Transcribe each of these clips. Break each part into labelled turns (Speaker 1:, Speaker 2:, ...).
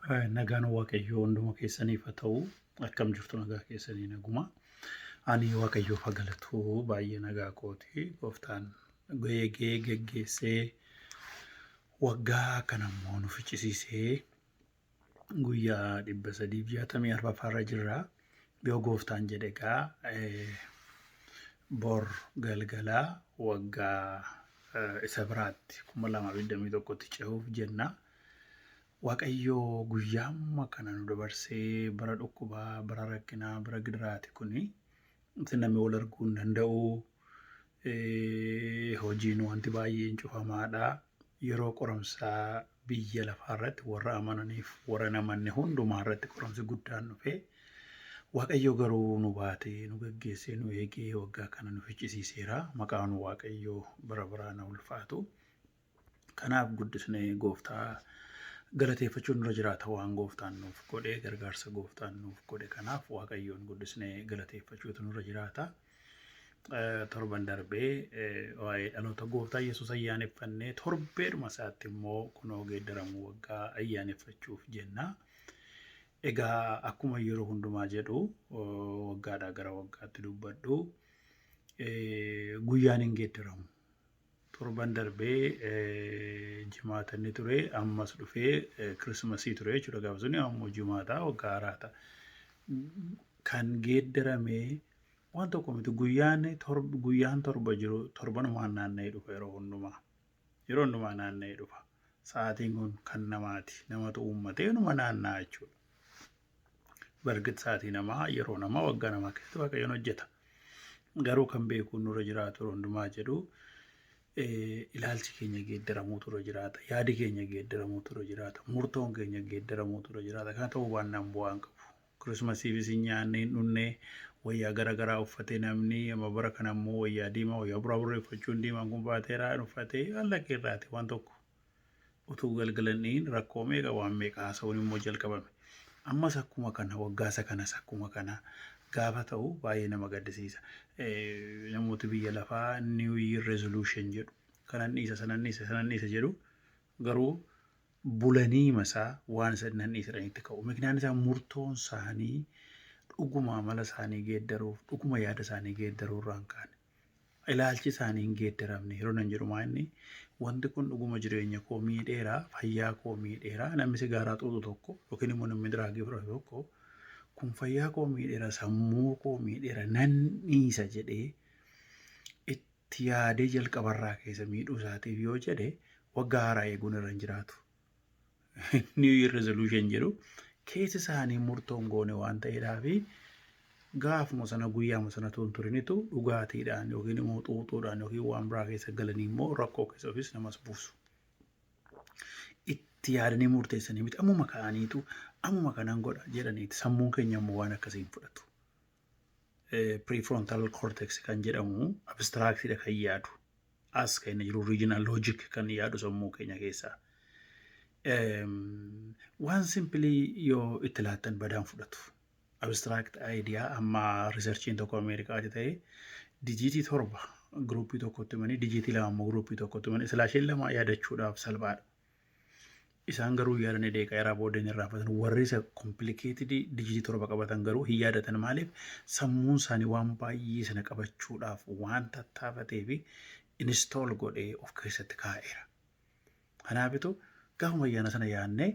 Speaker 1: Nagaan Waaqayyoo hunduma keessaniif haa ta'u, akkam jirtu nagaa keessanii naguma. Ani Waaqayyoof haa galatu baay'ee nagaa kooti. Gooftaan eegee geggeessee waggaa kana immoo nu fichisiisee guyyaa 364 jirra. Yoo Gooftaan jedhe egaa bor galgalaa waggaa isa biraatti 2021tti ce'uuf jenna. Waaqayyoo guyyaa amma kana nu dabarsee bara dhukkubaa, bara rakkinaa, bara gidiraati kuni namni wal arguu hin danda'u. Hojiin wanti baay'een cufamaadha. Yeroo qoramsaa biyya lafaa irratti warra amananiif warra hin amanne hundumaa irratti qoramsi guddaan dhufe. Waaqayyo garuu nu baatee nu geggeessee nu eegee waggaa kana nu fichisiiseera. Maqaan Waaqayyoo bara baraan haa ulfaatu. Kanaaf guddisnee Gooftaa galateeffachuun nurra jiraata. Waan Gooftaan nuuf godhe, gargaarsa Gooftaan nuuf godhe kanaaf Waaqayyoon guddisnee galateeffachuutu nurra jiraata. Torban darbee waa'ee dhaloota Gooftaa Yesuus ayyaaneffannee torbeedhuma isaatti immoo kunoo geeddaramuu waggaa ayyaaneffachuuf jenna. Egaa akkuma yeroo hundumaa jedhu waggaadhaa gara waggaatti dubbadhu guyyaan hin geeddaramu. Torban darbee jimaata inni ture ammas dhufee kirismasii ture jechuudha. Gaafa suni ammoo jimaata waggaa haaraata. Kan geeddaramee waan tokko miti guyyaan torba jiru torbanumaan naanna'ee dhufa yeroo hundumaa naanna'ee dhufa. Sa'aatiin kun kan namaati. Namatu uummatee numa naanna'a jechuudha. Bargit sa'aatii namaa yeroo namaa waggaa namaa keessatti Waaqayyoon hojjeta. Garuu kan beekuun nurra jiraatu yeroo hundumaa jedhu ilaalchi keenya geeddaramuutu irra jiraata. Yaadi keenya geeddaramuutu irra jiraata. Murtoon keenya geeddaramuutu irra jiraata. Kana ta'uu baannaan bu'aan qabu. Kirismasiifis hin nyaanne hin dhunne wayyaa garaagaraa uffatee namni amma bara kana immoo wayyaa diimaa wayyaa buraaburreeffachuun diimaan kun baateeraa uffatee allakee irraati waan tokko. Utuu galgalaniin rakkoo meeqa waan meeqa haasa'uun immoo jalqabame. Ammas akkuma kana waggaasa kanas akkuma kana gaafa ta'u baay'ee nama gaddisiisa. Namooti biyya lafaa New Year Resolution jedhu. Kanan dhiisa jedhu garuu bulanii masaa waan sadan dhiisanitti ka'u. Miknaan isaa murtoon isaanii dhuguma amala isaanii geeddaruuf dhuguma yaada isaanii geeddaruu irraan kaane. Ilaalchi isaanii hin geeddaramne yeroo nan jedhu maanni wanti kun dhuguma jireenya koo miidheeraa, fayyaa koo miidheeraa, namni sigaaraa xuuxu tokko yookiin immoo namni diraagii fudhatu tokko kun fayyaa koo miidheera, sammuu koo miidheera, nan dhiisa jedhee itti yaadee jalqabarraa keessa miidhuu isaatiif yoo jedhe waggaa haaraa eeguun irra hin jiraatu. New Year Resolution jedhu keessi isaanii murtoon goone waan ta'eedhaafi gaafuma sana guyyaama sana turinitu dhugaatiidhaan yookiin immoo xuuxuudhaan yookiin waan biraa keessa galanii immoo rakkoo keessa ofis namas buusu. Itti yaadanii murteessanii miti ammuma ka'aniitu ammuma kanan godha jedhaniiti sammuun keenya immoo waan akkasii hin fudhatu. Prefrontal cortex kan jedhamu abstractidha kan yaadu. As kan jiru regional logic kan yaadu sammuu keenya keessaa. Waan simply yoo itti laattan badaan fudhatu. Abstract idea amma researchiin tokko Ameerikaatti ta'e dijiitii 7 gruupii tokkotti himanii dijiitii 2 immoo gruupii tokkotti himanii silaasheen lama yaadachuudhaaf salphaadha. Isaan garuu yaadanii deeqaa irraa booddeen irraa fatan warri isa complicated dijiitii 7 qabatan garuu hin yaadatan maaliif sammuun isaanii waan baay'ee sana qabachuudhaaf waan tattaafatee fi install godhee of keessatti kaa'eera. Kanaafitu gaafuma ayyaana sana yaadnee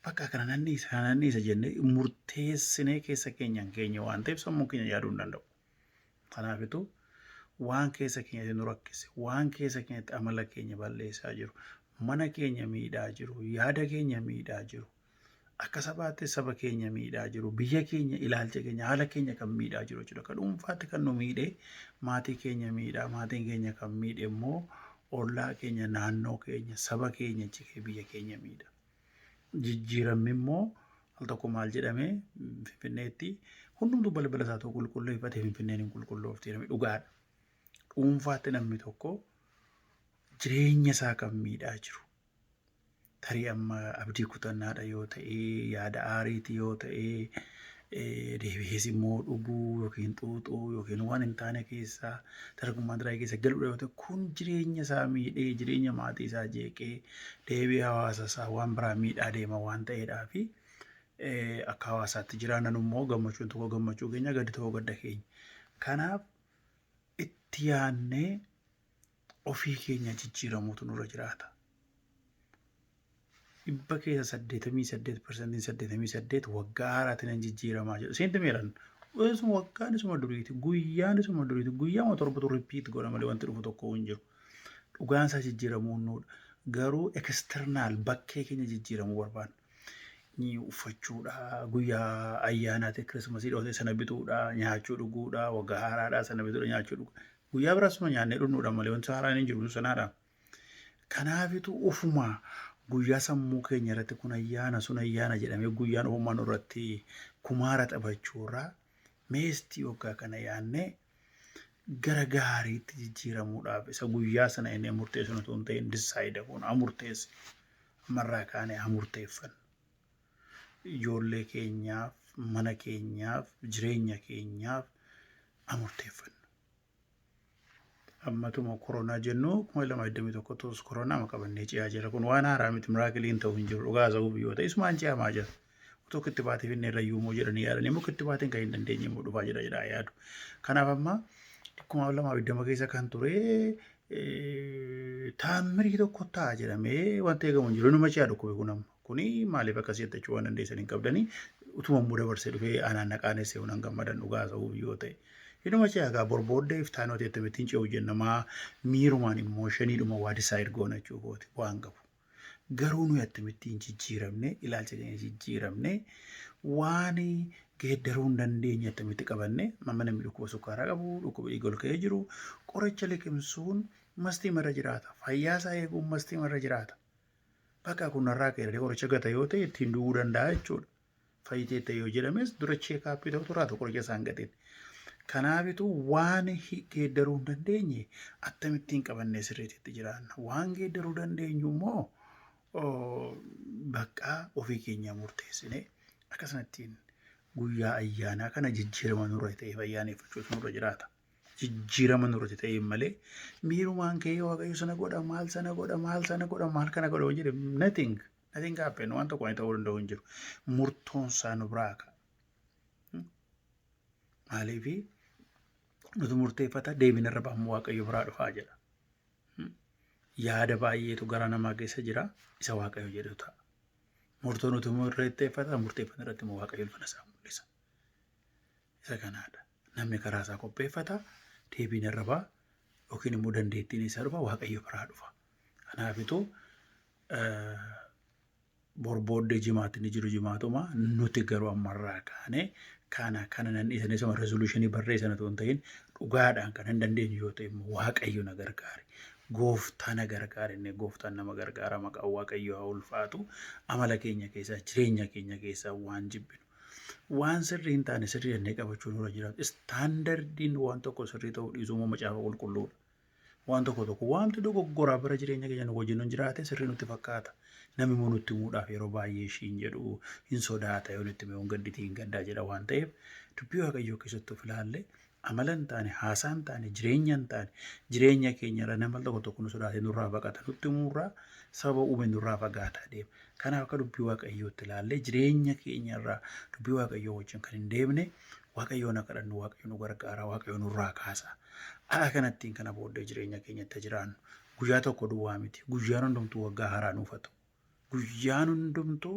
Speaker 1: bakka kana nanniisa jennee murteessinee keessa keenyaan keenya waan ta'eef sammuun keenya yaaduu hin danda'u. Kanaafitu waan keessa keenyatti nu rakkise, waan keessa keenyatti amala keenya balleessaa jiru, mana keenya miidhaa jiru, yaada keenya miidhaa jiru, akka sabaatti saba keenya miidhaa jiru, biyya keenya, ilaalcha keenya, haala keenya kan miidhaa jiru jechuudha. Kan dhuunfaatti kan nu miidhee maatii keenya miidhaa, maatiin keenya kan miidhe immoo ollaa keenya, naannoo keenya, saba keenya, cikee biyya keenya miidha. Jijjiiramni immoo al tokko maal jedhame Finfinneetti hundumtuu balbala isaa tokko qulqulleeffatee Finfinneen hin qulqulloofti jedhame dhugaadha. Dhuunfaatti namni tokko jireenya isaa kan miidhaa jiru. Tarii amma abdii kutannaadha yoo ta'e, yaada aariiti yoo ta'e, deebi'ees immoo dhuguu yookiin xuuxuu yookiin waan hin taane keessaa dargummaa diraa keessa galuudha yoo ta'e kun jireenya isaa miidhee jireenya maatii isaa jeeqee deebi'ee hawaasa isaa waan biraa miidhaa deema waan ta'eedhaa fi akka hawaasaatti jiraannan immoo gammachuun tokko gammachuu keenya gaddi tokko gadda keenya. Kanaaf itti yaannee ofii keenya jijjiiramuutu nurra jiraata. Dhibba keessa 88% waggaa haaraatiin jijjiiramaa jira. Seenti meeran isuma waggaan isuma duriiti guyyaan isuma duriiti guyyaa torba ripiit godha malee wanti dhufu tokko hin jiru. Dhugaan isaa jijjiiramuun nuudha. Garuu eksternaal bakkee keenya jijjiiramuu barbaanna. Ni uffachuudha guyyaa ayyaanaati kirismasii dhoote sana bituudha nyaachuu dhuguudha waggaa haaraadhaa sana bituudha nyaachuu dhuguudha. Guyyaa biraasuma nyaannee dhunnuudha malee wanti haaraan hin jiru sanaadha. Kanaafitu ufumaa guyyaa sammuu keenya irratti kun ayyaana sun ayyaana jedhamee guyyaan uumaan irratti kumaara taphachuurraa meestii waggaa kana yaannee gara gaariitti jijjiiramuudhaaf isa guyyaa sana inni murteessu nuti hin ta'in disaayida kun amurteessi amarraa kaanee amurteeffannu. Ijoollee keenyaaf mana keenyaaf jireenya keenyaaf amurteeffannu. Ammatuma koronaa jennu 2021 tos koronaa makabannee ciyaa jira kun waan haaraa miti miraakiliin ta'u hin jiru dhugaa ta'uu biyyoota isumaan ciyamaa jira. Utuu kitti baatee finne irra yuumuu jedhanii yaadanii immoo kitti baateen kan hin dandeenye immoo dhufaa jedhaa yaadu. Kanaaf amma 2020 keessa kan ture taammirii tokko ta'a jedhamee wanti eegamu hin jiru. Numa ciyaa dhukkube kun amma kuni maaliif akkasii jettachuu waan dandeessan hin qabdanii utuma immoo dabarsee dhufee aanaan naqaaneessee waan gammadan dhugaa ta'uu biyyoo ta'e. Inuma caagaa borbooddee iftaan hojii itti ce'uu jennamaa miirumaan immoo shaniidhuma waa disaayid goona jechuudha waan qabu. Garuu nuyi akkamittiin jijjiiramne ilaalcha keenya jijjiiramne waan geeddaruu hin dandeenye akkamitti qabanne amma namni dhukkuba sukkaaraa qabu dhukkuba dhiiga ol ka'ee jiru qoricha liqimsuun mastii marra jiraata fayyaa isaa eeguun mastii marra jiraata. Bakka kunarraa ka'ee qoricha gata yoo ta'e ittiin du'uu danda'a jechuudha. Fayyitee yoo jedhames dura cheekaappii ta'u turaatu qoricha isaan gateen. Kanaafitu waan geeddaruu hin dandeenye akkamittiin qabannee sirriitti jiraanna. Waan geeddaruu dandeenyu immoo bakka ofii keenya murteessine akkasumattiin guyyaa ayyaanaa kana jijjiirama nurra ta'e ayyaaneffachuutu nurra jiraata. Jijjiirama nurra ta'e malee miirumaan kee waaqayyo sana godha maal sana godha maal sana godha maal kana godha hojii nothing happen waan tokko ta'uu danda'u hin jiru. Murtoon isaa nu biraa ka'a. Maaliifi nuti murteeffata deebiin irra bahu waaqayyo biraa dhufaa jedha. Yaada baay'eetu gara namaa keessa jira isa waaqayyo jedhu ta'a. Murtoo nuti murteeffata murteeffatan irratti immoo waaqayyo ulfina isaa mul'isa. Isa kanaadha. Namni karaa isaa qopheeffata deebiin irra baha yookiin immoo dandeettiin isaa dhufa waaqayyo biraa dhufa. Kanaafitu borbooddee jimaatti ni jiru jimaatuma nuti garuu ammarraa kaanee kana nan dhiisanii sama resolutionii barreessan otoo hin ta'in dhugaadhaan kan hin dandeenyu yoo ta'e immoo waaqayyo na gargaare. Gooftaa na gargaare inni gooftaan nama gargaara maqaan waaqayyo haa ulfaatu amala keenya keessaa jireenya keenya keessaa waan jibbinu. Waan sirrii hin taane sirrii jennee qabachuu nurra jiraatu. Istaandardiin waan tokko sirrii ta'uu dhiisuu immoo macaafa qulqulluudha. Waan tokko waanti dogoggoraa bara jireenya keenya nu wajjin jiraate sirrii nutti fakkaata. Namni immoo nutti himuudhaaf yeroo baay'ee ishiin jedhu hin sodaata yoo nutti himu gadditii hin gaddaa jedha waan ta'eef dubbii waaqayyoo keessatti of ilaalle amala hin taane haasaa hin taane jireenya hin taane jireenya keenyarra nama tokko nu sodaate nurraa baqata nutti himuurraa sababa uume nurraa fagaataa deema. Kanaaf akka dubbii waaqayyootti ilaalle jireenya keenyarraa dubbii waaqayyoo wajjin kan hin deemne waaqayyoon akka kadhannu waaqayyo nu gargaara waaqayyo nurraa kaasa. Haala kanattiin kana booddee jireenya keenyatti jiraannu guyyaa tokko duwwaa miti guyyaan hundumtuu waggaa haaraa nuuf ta'u. Guyyaan hundumtuu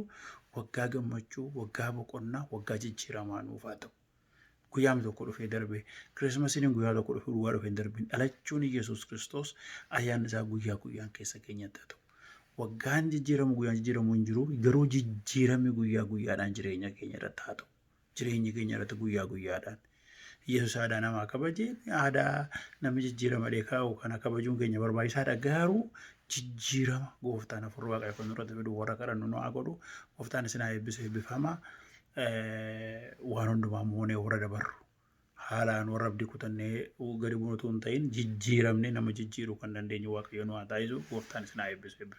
Speaker 1: waggaa gammachuu waggaa boqonnaa waggaa jijjiiramaa nuuf haa ta'u. Guyyaan tokko dhufee darbee kirismasiin guyyaa tokko dhufee duwwaa dhufee darbiin dhalachuun Yesuus Kiristoos ayyaanni isaa guyyaan keessa keenyatti haa ta'u. Waggaan guyyaan jijjiiramu hin jiru garuu jijjiirame guyyaadhaan jireenya keenya irratti haa ta'u. Jireenya keenya irratti guyyaadhaan. Yesuus aadaa namaa kabajee aadaa namni jijjiirama kaa'u kana kabajuun keenya barbaachisaadha garuu jijjiirama gooftaan afur waaqayyo kan nurratti fidu warra kadhannu nu haa godhu gooftaan isin haa eebbisu eebbifamaa waan hundumaa moonee warra dabarru haalaan warra abdii kutannee gadi buutuu hin ta'in jijjiiramne nama jijjiiruu kan dandeenyu waaqayyo nu haa taasisu gooftaan isin haa eebbisu eebbifamaa.